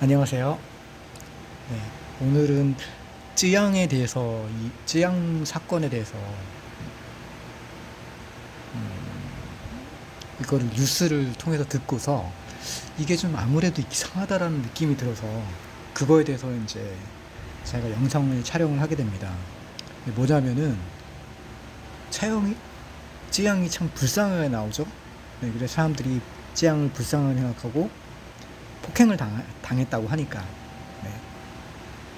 안녕하세요. 네, 오늘은 쯔양에 대해서, 이 쯔양 사건에 대해서 이거를 뉴스를 통해서 듣고서 이게 좀 아무래도 이상하다라는 느낌이 들어서 그거에 대해서 이제 제가 영상을 촬영을 하게 됩니다. 뭐냐면은 차영이 쯔양이 참 불쌍하게 나오죠. 네, 그래서 사람들이 쯔양을 불쌍하게 생각하고 폭행을 당했다고 하니까. 네.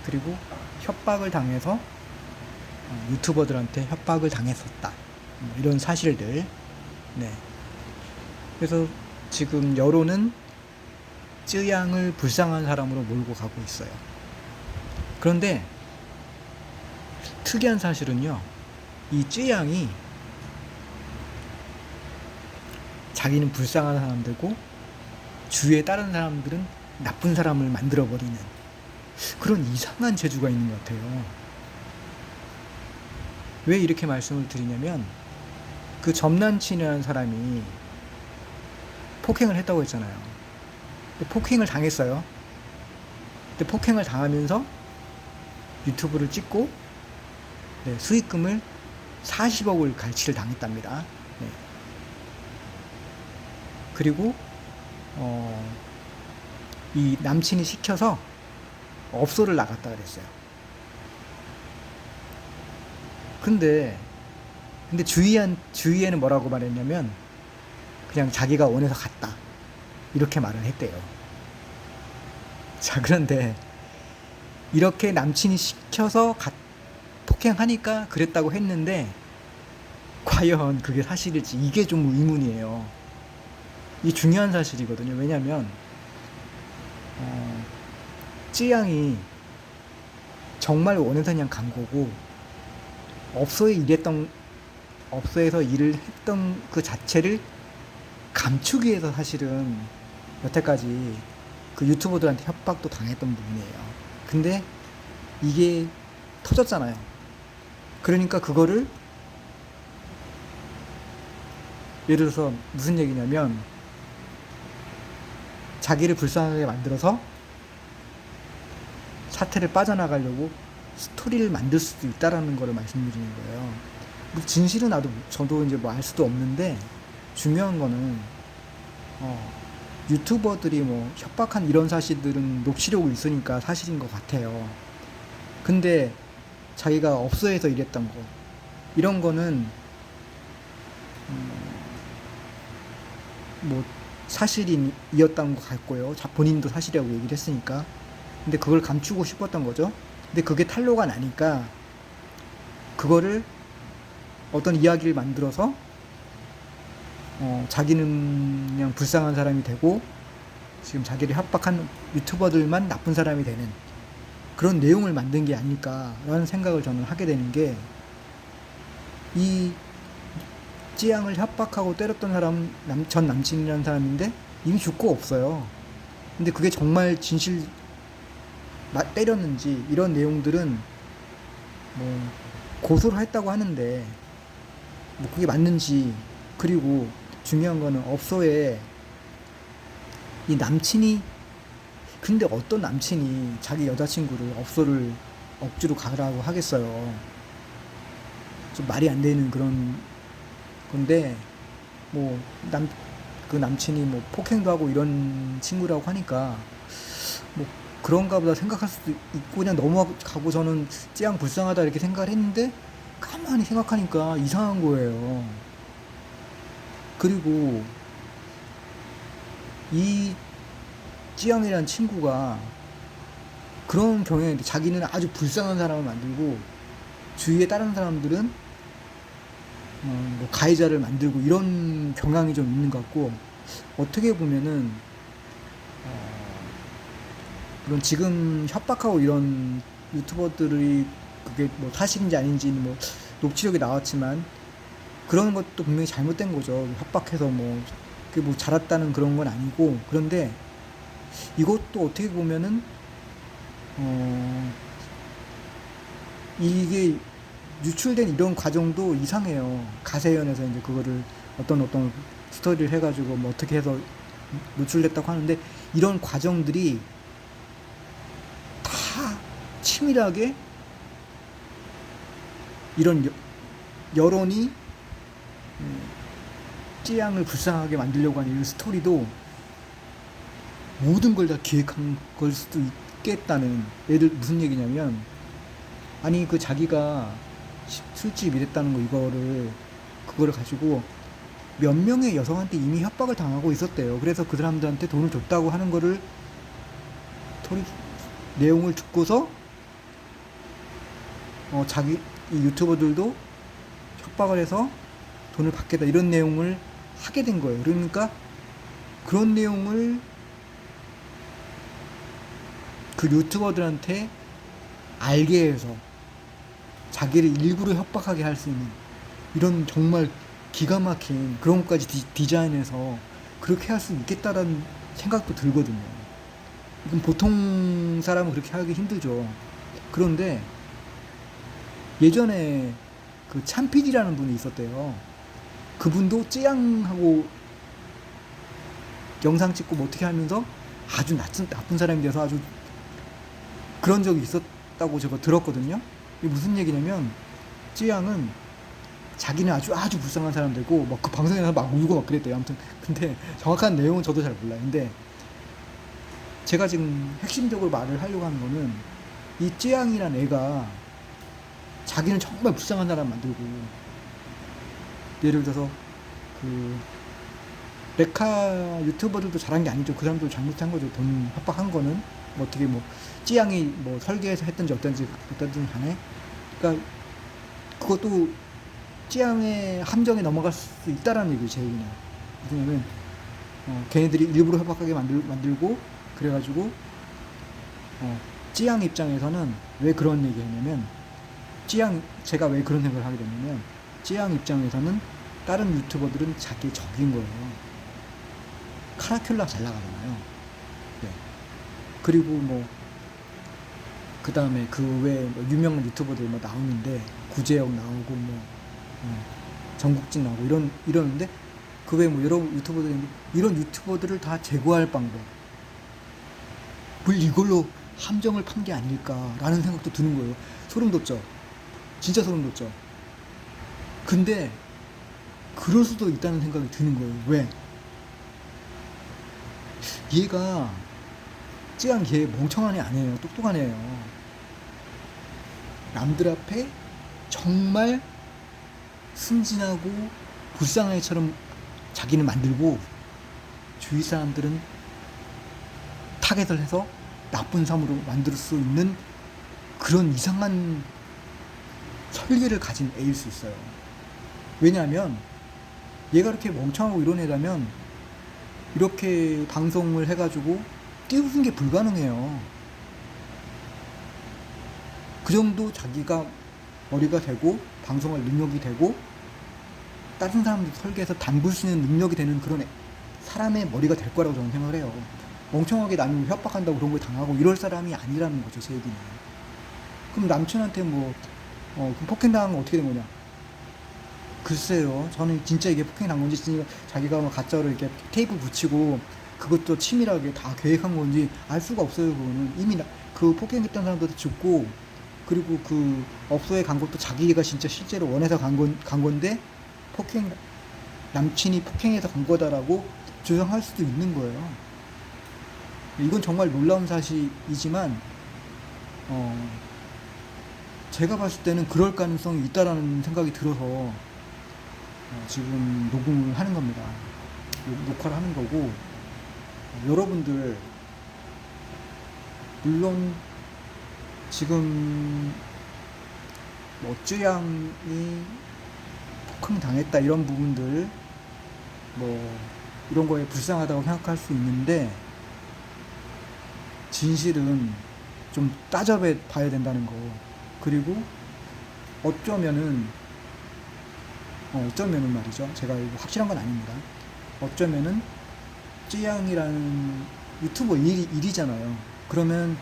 그리고 협박을 당해서 유튜버들한테 협박을 당했었다. 이런 사실들. 네. 그래서 지금 여론은 쯔양을 불쌍한 사람으로 몰고 가고 있어요. 그런데 특이한 사실은요, 이 쯔양이 자기는 불쌍한 사람들고 주위에 다른 사람들은 나쁜 사람을 만들어버리는 그런 이상한 재주가 있는 것 같아요. 왜 이렇게 말씀을 드리냐면, 그 전남친이라는 사람이 폭행을 했다고 했잖아요. 근데 폭행을 당했어요. 근데 폭행을 당하면서 유튜브를 찍고, 네, 수익금을 40억을 갈취를 당했답니다. 네. 그리고 이 남친이 시켜서 업소를 나갔다 그랬어요. 근데 주위에는 뭐라고 말했냐면, 그냥 자기가 원해서 갔다, 이렇게 말을 했대요. 자, 그런데 이렇게 남친이 시켜서 폭행하니까 그랬다고 했는데, 과연 그게 사실일지, 이게 좀 의문이에요. 이 중요한 사실이거든요. 왜냐면 쯔양이 정말 원해서 그냥 간 거고, 업소에서 일을 했던 그 자체를 감추기 위해서 사실은 여태까지 그 유튜버들한테 협박도 당했던 부분이에요. 근데 이게 터졌잖아요. 그러니까 그거를, 예를 들어서 무슨 얘기냐면, 자기를 불쌍하게 만들어서 사태를 빠져나가려고 스토리를 만들 수도 있다라는 거를 말씀드리는 거예요. 진실은 저도 이제 뭐 알 수도 없는데, 중요한 거는 유튜버들이 뭐 협박한 이런 사실들은 녹취록이 있으니까 사실인 것 같아요. 근데 자기가 업소에서 일했던 거, 이런 거는 뭐 사실이었던 것 같고요. 본인도 사실이라고 얘기를 했으니까. 근데 그걸 감추고 싶었던 거죠. 근데 그게 탄로가 나니까 그거를 어떤 이야기를 만들어서 자기는 그냥 불쌍한 사람이 되고, 지금 자기를 협박한 유튜버들만 나쁜 사람이 되는 그런 내용을 만든 게 아닐까라는 생각을 저는 하게 되는 게, 이 찌양을 협박하고 때렸던 사람, 전 남친이라는 사람인데 이미 죽고 없어요. 근데 그게 정말 진실 때렸는지, 이런 내용들은 뭐 고소를 했다고 하는데 뭐 그게 맞는지, 그리고 중요한 거는 업소에 이 남친이, 근데 어떤 남친이 자기 여자친구를 업소를 억지로 가라고 하겠어요. 좀 말이 안 되는 그런 건데, 뭐 그 남친이 뭐 폭행도 하고 이런 친구라고 하니까 뭐 그런가 보다 생각할 수도 있고 그냥 넘어가고, 저는 찌양 불쌍하다 이렇게 생각을 했는데, 가만히 생각하니까 이상한 거예요. 그리고 이 찌양이라는 친구가 그런 경향인데, 자기는 아주 불쌍한 사람을 만들고 주위에 다른 사람들은 뭐 가해자를 만들고, 이런 경향이 좀 있는 것 같고, 어떻게 보면은 물론 지금 협박하고 이런 유튜버들이 그게 뭐 사실인지 아닌지 뭐 녹취록이 나왔지만, 그런 것도 분명히 잘못된 거죠. 협박해서 뭐 그게 뭐 잘했다는 그런 건 아니고. 그런데 이것도 어떻게 보면은 이게 유출된 이런 과정도 이상해요. 가세연에서 이제 그거를 어떤 스토리를 해가지고 뭐 어떻게 해서 노출됐다고 하는데, 이런 과정들이 다 치밀하게 이런 여론이 쯔양을 불쌍하게 만들려고 하는 이 스토리도 모든 걸 다 기획한 걸 수도 있겠다는. 예를 무슨 얘기냐면, 아니 그 자기가 술집 이랬다는 거, 그거를 가지고 몇 명의 여성한테 이미 협박을 당하고 있었대요. 그래서 그 사람들한테 돈을 줬다고 하는 거를 내용을 듣고서 자기 이 유튜버들도 협박을 해서 돈을 받겠다 이런 내용을 하게 된 거예요. 그러니까 그런 내용을 그 유튜버들한테 알게 해서 자기를 일부러 협박하게 할 수 있는 이런 정말 기가 막힌 그런 것까지 디자인해서 그렇게 할 수 있겠다라는 생각도 들거든요. 이건 보통 사람은 그렇게 하기 힘들죠. 그런데 예전에 그 참PD라는 분이 있었대요. 그분도 쯔양하고 영상 찍고 뭐 어떻게 하면서 아주 나쁜 사람이 돼서 아주 그런 적이 있었다고 제가 들었거든요. 이게 무슨 얘기냐면, 쯔양은 자기는 아주 불쌍한 사람 되고 막 그 방송에서 막 울고 막 그랬대요. 아무튼 근데 정확한 내용은 저도 잘 몰라요. 근데 제가 지금 핵심적으로 말을 하려고 하는 거는, 이 쯔양이란 애가 자기는 정말 불쌍한 사람 만들고, 예를 들어서 그 레카 유튜버들도 잘한 게 아니죠. 그 사람도 잘못한 거죠. 돈 협박한 거는 뭐 어떻게 뭐 쯔양이 뭐 설계해서 했든지 어떤지 간에, 그러니까 그것도 쯔양의 함정에 넘어갈 수 있다라는 얘기죠. 제 얘기는 왜냐면 걔네들이 일부러 협박하게 만들고 그래가지고 쯔양 입장에서는 왜 그런 얘기 했냐면, 제가 왜 그런 생각을 하게 됐냐면, 쯔양 입장에서는 다른 유튜버들은 자기 적인 거예요. 카라큘라 잘 나가잖아요. 네. 그리고 뭐 그 다음에 그 외에 뭐 유명한 유튜버들 뭐 나오는데, 구제혁 나오고 뭐 정국진 나오고 이러는데, 그 외에 뭐 여러 유튜버들이 이런 유튜버들을 다 제거할 방법, 뭘 이걸로 함정을 판 게 아닐까라는 생각도 드는 거예요. 소름 돋죠. 진짜 소름 돋죠. 근데 그럴 수도 있다는 생각이 드는 거예요. 왜? 얘가 쯔양 얘 멍청한 애 아니에요. 똑똑한 애예요. 남들 앞에 정말 순진하고 불쌍한 애처럼 자기는 만들고, 주위 사람들은 타겟을 해서 나쁜 사람으로 만들 수 있는 그런 이상한 설계를 가진 애일 수 있어요. 왜냐하면 얘가 이렇게 멍청하고 이런 애라면 이렇게 방송을 해가지고 띄우는 게 불가능해요. 그 정도 자기가 머리가 되고 방송할 능력이 되고 다른 사람들 설계해서 담글 수 있는 능력이 되는 그런 사람의 머리가 될 거라고 저는 생각을 해요. 멍청하게 남을 협박한다고 그런 걸 당하고 이럴 사람이 아니라는 거죠, 제 얘기는. 그럼 남친한테 그럼 폭행당한 건 어떻게 된 거냐? 글쎄요, 저는 진짜 이게 폭행이 난 건지, 진짜 자기가 뭐 가짜로 이렇게 테이프 붙이고 그것도 치밀하게 다 계획한 건지 알 수가 없어요. 그거는 이미 그 폭행했던 사람들도 죽고, 그리고 그 업소에 간 것도 자기가 진짜 실제로 원해서 간 건데 남친이 폭행해서 간 거다라고 주장할 수도 있는 거예요. 이건 정말 놀라운 사실이지만 제가 봤을 때는 그럴 가능성이 있다라는 생각이 들어서 지금 녹음을 하는 겁니다. 녹화를 하는 거고, 여러분들 물론 지금 뭐 쯔양이 폭행 당했다 이런 부분들 뭐 이런 거에 불쌍하다고 생각할 수 있는데, 진실은 좀 따져봐야 된다는 거. 그리고 어쩌면은 말이죠. 제가 이거 확실한 건 아닙니다. 어쩌면은 쯔양이라는 유튜버 일이잖아요. 그러면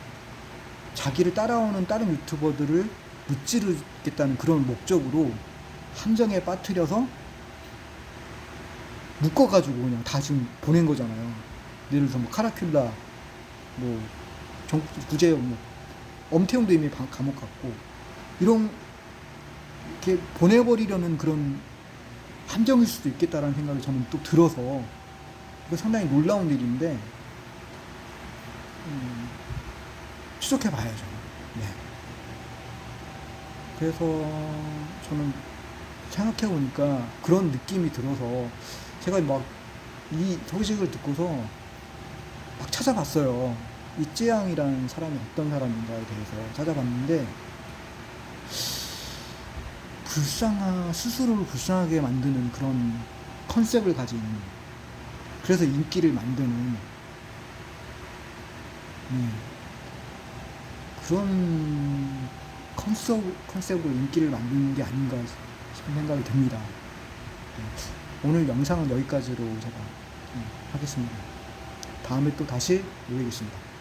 자기를 따라오는 다른 유튜버들을 무찌르겠다는 그런 목적으로 함정에 빠뜨려서 묶어가지고 그냥 다 지금 보낸 거잖아요. 예를 들어서 뭐 카라큘라, 뭐 구제역, 뭐 엄태웅도 이미 감옥 갔고, 이런 이렇게 보내버리려는 그런 함정일 수도 있겠다라는 생각이 저는 또 들어서 이거 상당히 놀라운 일인데 추적해 봐야죠. 네. 그래서 저는 생각해 보니까 그런 느낌이 들어서 제가 막 이 소식을 듣고서 막 찾아봤어요. 이 쯔양이라는 사람이 어떤 사람인가에 대해서 찾아봤는데, 스스로를 불쌍하게 만드는 그런 컨셉을 가진, 그래서 인기를 만드는, 그런 컨셉으로 인기를 만드는 게 아닌가 싶은 생각이 듭니다. 오늘 영상은 여기까지로 제가 하겠습니다. 다음에 또 다시 오겠습니다.